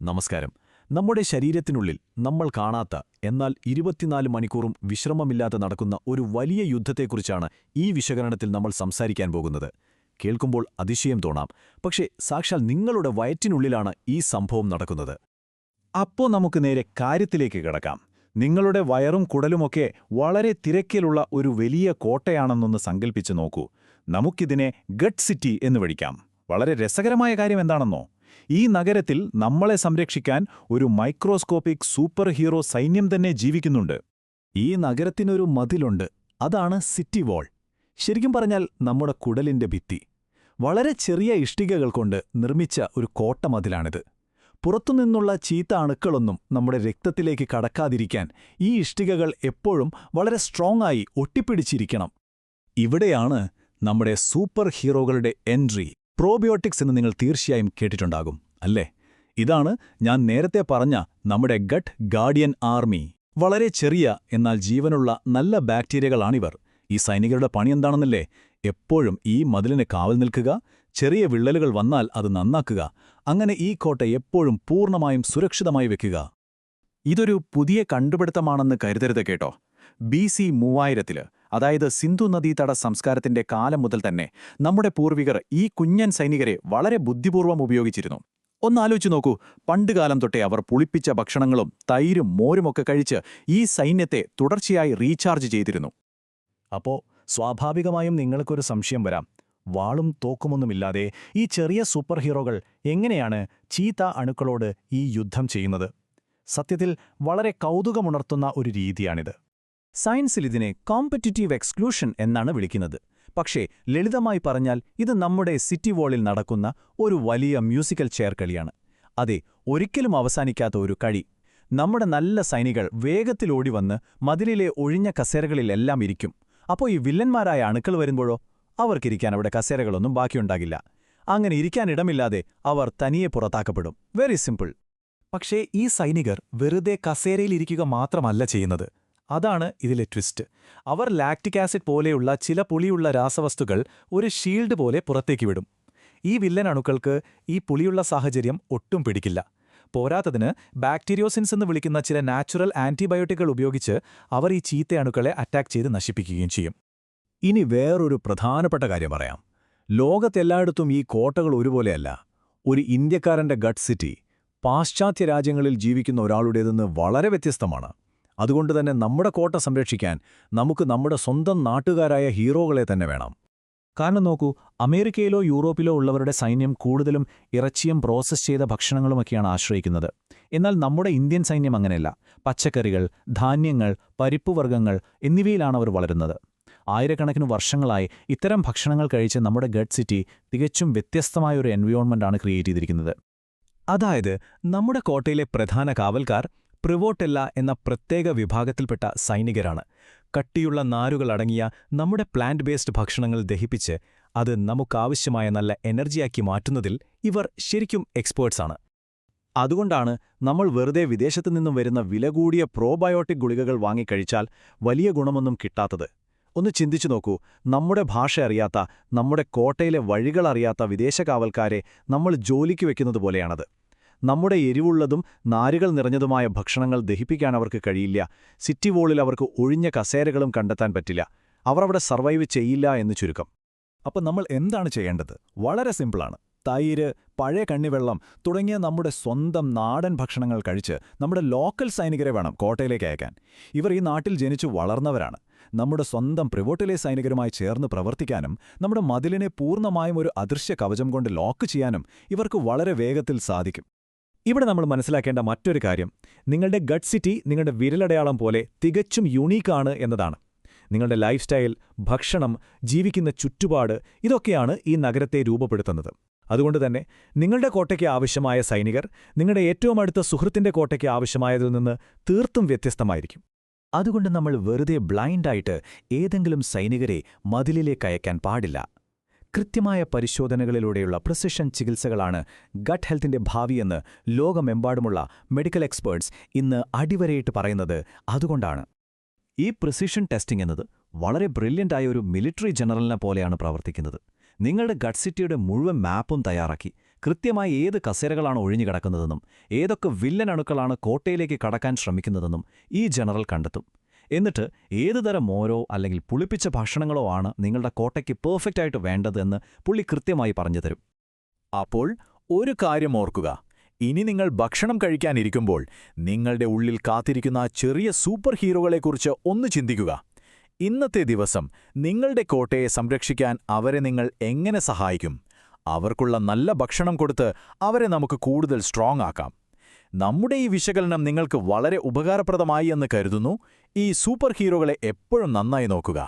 നമസ്കാരം. നമ്മുടെ ശരീരത്തിനുള്ളിൽ നമ്മൾ കാണാത്ത, എന്നാൽ 24 മണിക്കൂറും വിശ്രമമില്ലാതെ നടക്കുന്ന ഒരു വലിയ യുദ്ധത്തെക്കുറിച്ചാണ് ഈ വിശകലനത്തിൽ നമ്മൾ സംസാരിക്കാൻ പോകുന്നത്. കേൾക്കുമ്പോൾ അതിശയം തോന്നാം, പക്ഷേ സാക്ഷാൽ നിങ്ങളുടെ വയറ്റിനുള്ളിലാണ് ഈ സംഭവം നടക്കുന്നത്. അപ്പോ നമുക്ക് നേരെ കാര്യത്തിലേക്ക് കിടക്കാം. നിങ്ങളുടെ വയറും കുടലുമൊക്കെ വളരെ തിരക്കിലുള്ള ഒരു വലിയ കോട്ടയാണെന്നൊന്ന് സങ്കൽപ്പിച്ചു നോക്കൂ. നമുക്കിതിനെ ഗട്ട് സിറ്റി എന്ന് വിളിക്കാം. വളരെ രസകരമായ കാര്യം എന്താണെന്നോ, ഈ നഗരത്തിൽ നമ്മളെ സംരക്ഷിക്കാൻ ഒരു മൈക്രോസ്കോപ്പിക് സൂപ്പർ ഹീറോ സൈന്യം തന്നെ ജീവിക്കുന്നുണ്ട്. ഈ നഗരത്തിനൊരു മതിലുണ്ട്, അതാണ് സിറ്റി വാൾ. ശരിക്കും പറഞ്ഞാൽ നമ്മുടെ കുടലിന്റെ ഭിത്തി. വളരെ ചെറിയ ഇഷ്ടികകൾ കൊണ്ട് നിർമ്മിച്ച ഒരു കോട്ടമതിലാണിത്. പുറത്തുനിന്നുള്ള ചീത്ത അണുക്കളൊന്നും നമ്മുടെ രക്തത്തിലേക്ക് കടക്കാതിരിക്കാൻ ഈ ഇഷ്ടികകൾ എപ്പോഴും വളരെ സ്ട്രോങ് ആയി ഒട്ടിപ്പിടിച്ചിരിക്കണം. ഇവിടെയാണ് നമ്മുടെ സൂപ്പർ ഹീറോകളുടെ എൻട്രി. പ്രോബയോട്ടിക്സ് എന്ന് നിങ്ങൾ തീർച്ചയായും കേട്ടിട്ടുണ്ടാകും, അല്ലേ? ഇതാണ് ഞാൻ നേരത്തെ പറഞ്ഞ നമ്മുടെ ഗട്ട് ഗാർഡിയൻ ആർമി. വളരെ ചെറിയ എന്നാൽ ജീവനുള്ള നല്ല ബാക്ടീരിയകളാണിവർ. ഈ സൈനികരുടെ പണി എന്താണെന്നല്ലേ? എപ്പോഴും ഈ മതിലിന് കാവൽ നിൽക്കുക, ചെറിയ വിള്ളലുകൾ വന്നാൽ അത് നന്നാക്കുക, അങ്ങനെ ഈ കോട്ട എപ്പോഴും പൂർണ്ണമായും സുരക്ഷിതമായി വെക്കുക. ഇതൊരു പുതിയ കണ്ടുപിടുത്തമാണെന്ന് കരുതരുത് കേട്ടോ. BC 3000 അതായത് സിന്ധു നദീതട സംസ്കാരത്തിന്റെ കാലം മുതൽ തന്നെ നമ്മുടെ പൂർവികർ ഈ കുഞ്ഞൻ സൈനികരെ വളരെ ബുദ്ധിപൂർവ്വം ഉപയോഗിച്ചിരുന്നു. ഒന്നാലോചിച്ചു നോക്കൂ, പണ്ടുകാലം തൊട്ടേ അവർ പുളിപ്പിച്ച ഭക്ഷണങ്ങളും തൈരും മോരുമൊക്കെ കഴിച്ച് ഈ സൈന്യത്തെ തുടർച്ചയായി റീചാർജ് ചെയ്തിരുന്നു. അപ്പോ സ്വാഭാവികമായും നിങ്ങൾക്കൊരു സംശയം വരാം. വാളും തോക്കുമൊന്നുമില്ലാതെ ഈ ചെറിയ സൂപ്പർ ഹീറോകൾ എങ്ങനെയാണ് ചീത്ത അണുക്കളോട് ഈ യുദ്ധം ചെയ്യുന്നത്? സത്യത്തിൽ വളരെ കൗതുകമുണർത്തുന്ന ഒരു രീതിയാണിത്. സയൻസിൽ ഇതിനെ കോമ്പറ്റിറ്റീവ് എക്സ്ക്ലൂഷൻ എന്നാണ് വിളിക്കുന്നത്. പക്ഷേ ലളിതമായി പറഞ്ഞാൽ ഇത് നമ്മുടെ സിറ്റി വാളിൽ നടക്കുന്ന ഒരു വലിയ മ്യൂസിക്കൽ ചെയർ കളിയാണ്. അതെ, ഒരിക്കലും അവസാനിക്കാത്ത ഒരു കളി. നമ്മുടെ നല്ല സൈനികൾ വേഗത്തിൽ ഓടിവന്ന് മതിലിലെ ഒഴിഞ്ഞ കസേരകളിലെല്ലാം ഇരിക്കും. അപ്പോൾ ഈ വില്ലന്മാരായ അണുക്കൾ വരുമ്പോഴോ അവർക്കിരിക്കാൻ അവിടെ കസേരകളൊന്നും ബാക്കിയുണ്ടാകില്ല. അങ്ങനെ ഇരിക്കാനിടമില്ലാതെ അവർ തനിയെ പുറത്താക്കപ്പെടും. Very simple. പക്ഷേ ഈ സൈനികർ വെറുതെ കസേരയിലിരിക്കുക മാത്രമല്ല ചെയ്യുന്നത്. അതാണ് ഇതിലെ ട്വിസ്റ്റ്. അവർ ലാക്റ്റിക് ആസിഡ് പോലെയുള്ള ചില പുളിയുള്ള രാസവസ്തുക്കൾ ഒരു ഷീൽഡ് പോലെ പുറത്തേക്ക് വിടും. ഈ വില്ലൻ അണുക്കൾക്ക് ഈ പുളിയുള്ള സാഹചര്യം ഒട്ടും പിടിക്കില്ല. പോരാത്തതിന് ബാക്ടീരിയോസിൻസ് എന്ന് വിളിക്കുന്ന ചില നാച്ചുറൽ ആന്റിബയോട്ടിക്കുകൾ ഉപയോഗിച്ച് അവർ ഈ ചീത്ത അണുക്കളെ അറ്റാക്ക് ചെയ്ത് നശിപ്പിക്കുകയും ചെയ്യും. ഇനി വേറൊരു പ്രധാനപ്പെട്ട കാര്യം പറയാം. ലോകത്തെല്ലായിടത്തും ഈ കോട്ടകൾ ഒരുപോലെയല്ല. ഒരു ഇന്ത്യക്കാരന്റെ ഗട്ട് സിറ്റി പാശ്ചാത്യ രാജ്യങ്ങളിൽ ജീവിക്കുന്ന ഒരാളുടേതെന്ന് വളരെ വ്യത്യസ്തമാണ്. അതുകൊണ്ടുതന്നെ നമ്മുടെ കോട്ട സംരക്ഷിക്കാൻ നമുക്ക് നമ്മുടെ സ്വന്തം നാട്ടുകാരായ ഹീറോകളെ തന്നെ വേണം. കാരണം നോക്കൂ, അമേരിക്കയിലോ യൂറോപ്പിലോ ഉള്ളവരുടെ സൈന്യം കൂടുതലും ഇറച്ചിയും പ്രോസസ് ചെയ്ത ഭക്ഷണങ്ങളുമൊക്കെയാണ് ആശ്രയിക്കുന്നത്. എന്നാൽ നമ്മുടെ ഇന്ത്യൻ സൈന്യം അങ്ങനെയല്ല. പച്ചക്കറികൾ, ധാന്യങ്ങൾ, പരിപ്പുവർഗ്ഗങ്ങൾ എന്നിവയിലാണ് അവർ വളരുന്നത്. ആയിരക്കണക്കിന് വർഷങ്ങളായി ഇത്തരം ഭക്ഷണങ്ങൾ കഴിച്ച് നമ്മുടെ ഗട്ട് സിറ്റി തികച്ചും വ്യത്യസ്തമായൊരു എൻവയോൺമെന്റാണ് ക്രിയേറ്റ് ചെയ്തിരിക്കുന്നത്. അതായത് നമ്മുടെ കോട്ടയിലെ പ്രധാന കാവൽക്കാർ പ്രിവോട്ടെല്ല എന്ന പ്രത്യേക വിഭാഗത്തിൽപ്പെട്ട സൈനികരാണ്. കട്ടിയുള്ള നാരുകളടങ്ങിയ നമ്മുടെ പ്ലാന്റ് ബേസ്ഡ് ഭക്ഷണങ്ങൾ ദഹിപ്പിച്ച് അത് നമുക്കാവശ്യമായ നല്ല എനർജിയാക്കി മാറ്റുന്നതിൽ ഇവർ ശരിക്കും എക്സ്പേർട്സാണ്. അതുകൊണ്ടാണ് നമ്മൾ വെറുതെ വിദേശത്തുനിന്നും വരുന്ന വില കൂടിയ പ്രോബയോട്ടിക് ഗുളികകൾ വാങ്ങിക്കഴിച്ചാൽ വലിയ ഗുണമൊന്നും കിട്ടാത്തത്. ഒന്ന് ചിന്തിച്ചു നോക്കൂ, നമ്മുടെ ഭാഷ അറിയാത്ത, നമ്മുടെ കോട്ടയിലെ വഴികളറിയാത്ത വിദേശ കാവൽക്കാരെ നമ്മൾ ജോലിക്ക് വെക്കുന്നത് പോലെയാണത്. നമ്മുടെ എരിവുള്ളതും നാരുകൾ നിറഞ്ഞതുമായ ഭക്ഷണങ്ങൾ ദഹിപ്പിക്കാൻ അവർക്ക് കഴിയില്ല. സിറ്റി വോളിൽ അവർക്ക് ഒഴിഞ്ഞ കസേരകളും കണ്ടെത്താൻ പറ്റില്ല. അവർ അവിടെ സർവൈവ് ചെയ്യില്ല എന്ന് ചുരുക്കം. അപ്പം നമ്മൾ എന്താണ് ചെയ്യേണ്ടത്? വളരെ സിമ്പിളാണ്. തൈര്, പഴയ കണ്ണിവെള്ളം തുടങ്ങിയ നമ്മുടെ സ്വന്തം നാടൻ ഭക്ഷണങ്ങൾ കഴിച്ച് നമ്മുടെ ലോക്കൽ സൈനികരെ വേണം കോട്ടയിലേക്ക് അയക്കാൻ. ഇവർ ഈ നാട്ടിൽ ജനിച്ചു വളർന്നവരാണ്. നമ്മുടെ സ്വന്തം പ്രിവോട്ടിലെ സൈനികരുമായി ചേർന്ന് പ്രവർത്തിക്കാനും നമ്മുടെ മതിലിനെ പൂർണ്ണമായും ഒരു അദൃശ്യ കവചം കൊണ്ട് ലോക്ക് ചെയ്യാനും ഇവർക്ക് വളരെ വേഗത്തിൽ സാധിക്കും. ഇവിടെ നമ്മൾ മനസ്സിലാക്കേണ്ട മറ്റൊരു കാര്യം, നിങ്ങളുടെ ഗട്ട് സിറ്റി നിങ്ങളുടെ വിരലടയാളം പോലെ തികച്ചും യുണീക്കാണ് എന്നതാണ്. നിങ്ങളുടെ ലൈഫ് സ്റ്റൈൽ, ഭക്ഷണം, ജീവിക്കുന്ന ചുറ്റുപാട് ഇതൊക്കെയാണ് ഈ നഗരത്തെ രൂപപ്പെടുത്തുന്നത്. അതുകൊണ്ടുതന്നെ നിങ്ങളുടെ കോട്ടയ്ക്ക് ആവശ്യമായ സൈനികർ നിങ്ങളുടെ ഏറ്റവും അടുത്ത സുഹൃത്തിന്റെ കോട്ടയ്ക്ക് ആവശ്യമായതിൽ നിന്ന് തീർത്തും വ്യത്യസ്തമായിരിക്കും. അതുകൊണ്ട് നമ്മൾ വെറുതെ ബ്ലൈൻഡായിട്ട് ഏതെങ്കിലും സൈനികരെ മതിലിലേക്ക് അയക്കാൻ പാടില്ല. കൃത്യമായ പരിശോധനകളിലൂടെയുള്ള പ്രിസിഷൻ ചികിത്സകളാണ് ഗട്ട് ഹെൽത്തിന്റെ ഭാവിയെന്ന് ലോകമെമ്പാടുമുള്ള മെഡിക്കൽ എക്സ്പേർട്സ് ഇന്ന് അടിവരയിട്ട് പറയുന്നത് അതുകൊണ്ടാണ്. ഈ പ്രിസിഷൻ ടെസ്റ്റിംഗ് എന്നത് വളരെ ബ്രില്യൻ്റായ ഒരു മിലിറ്ററി ജനറലിനെ പോലെയാണ് പ്രവർത്തിക്കുന്നത്. നിങ്ങളുടെ ഗട്ട് സിറ്റിയുടെ മുഴുവൻ മാപ്പും തയ്യാറാക്കി കൃത്യമായി ഏത് കസേരകളാണ് ഒഴിഞ്ഞുകിടക്കുന്നതെന്നും ഏതൊക്കെ വില്ലൻ അണുക്കളാണ് കോട്ടയിലേക്ക് കടക്കാൻ ശ്രമിക്കുന്നതെന്നും ഈ ജനറൽ കണ്ടെത്തും. എന്നിട്ട് ഏതുതരം മോരോ അല്ലെങ്കിൽ പുളിപ്പിച്ച ഭക്ഷണങ്ങളോ ആണ് നിങ്ങളുടെ കോട്ടയ്ക്ക് പെർഫെക്റ്റായിട്ട് വേണ്ടതെന്ന് പുള്ളി കൃത്യമായി പറഞ്ഞുതരും. അപ്പോൾ ഒരു കാര്യം ഓർക്കുക, ഇനി നിങ്ങൾ ഭക്ഷണം കഴിക്കാനിരിക്കുമ്പോൾ നിങ്ങളുടെ ഉള്ളിൽ കാത്തിരിക്കുന്ന ആ ചെറിയ സൂപ്പർ ഹീറോകളെക്കുറിച്ച് ഒന്ന് ചിന്തിക്കുക. ഇന്നത്തെ ദിവസം നിങ്ങളുടെ കോട്ടയെ സംരക്ഷിക്കാൻ അവരെ നിങ്ങൾ എങ്ങനെ സഹായിക്കും? അവർക്കുള്ള നല്ല ഭക്ഷണം കൊടുത്ത് അവരെ നമുക്ക് കൂടുതൽ സ്ട്രോങ് ആക്കാം. നമ്മുടെ ഈ വിശകലനം നിങ്ങൾക്ക് വളരെ ഉപകാരപ്രദമായി എന്ന് കരുതുന്നു. ഈ സൂപ്പർ ഹീറോകളെ എപ്പോഴും നന്നായി നോക്കുക.